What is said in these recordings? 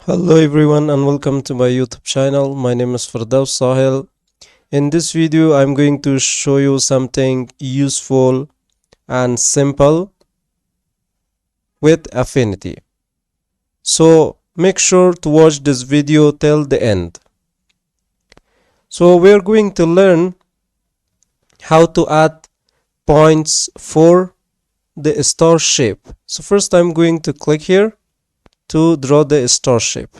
Hello everyone and welcome to my YouTube channel. My name is Firdaus Sahel. In this video I'm going to show you something useful and simple with Affinity. So make sure to watch this video till the end. So we're going to learn how to add points for the star shape. So first I'm going to click here to draw the star shape.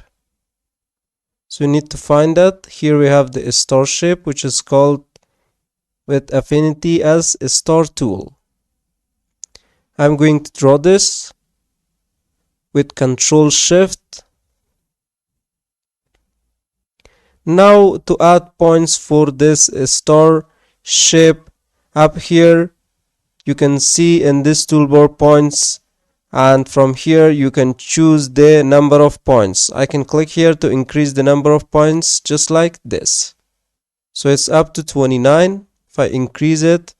So you need to find that. Here we have the star shape, which is called with Affinity as a star tool. I'm going to draw this with Control Shift. Now to add points for this star shape, up here you can see in this toolbar points, and from here you can choose the number of points. I can click here to increase the number of points just like this. So it's up to 29. If I increase it,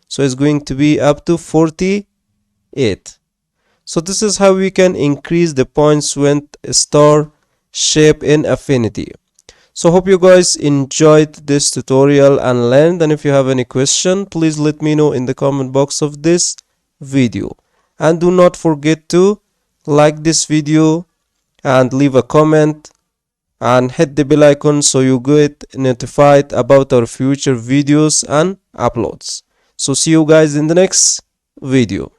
so it's going to be up to 48. So this is how we can increase the points with a star shape in Affinity. So hope you guys enjoyed this tutorial and learned, and if you have any question, please let me know in the comment box of this video. And do not forget to like this video and leave a comment and hit the bell icon so you get notified about our future videos and uploads. So see you guys in the next video.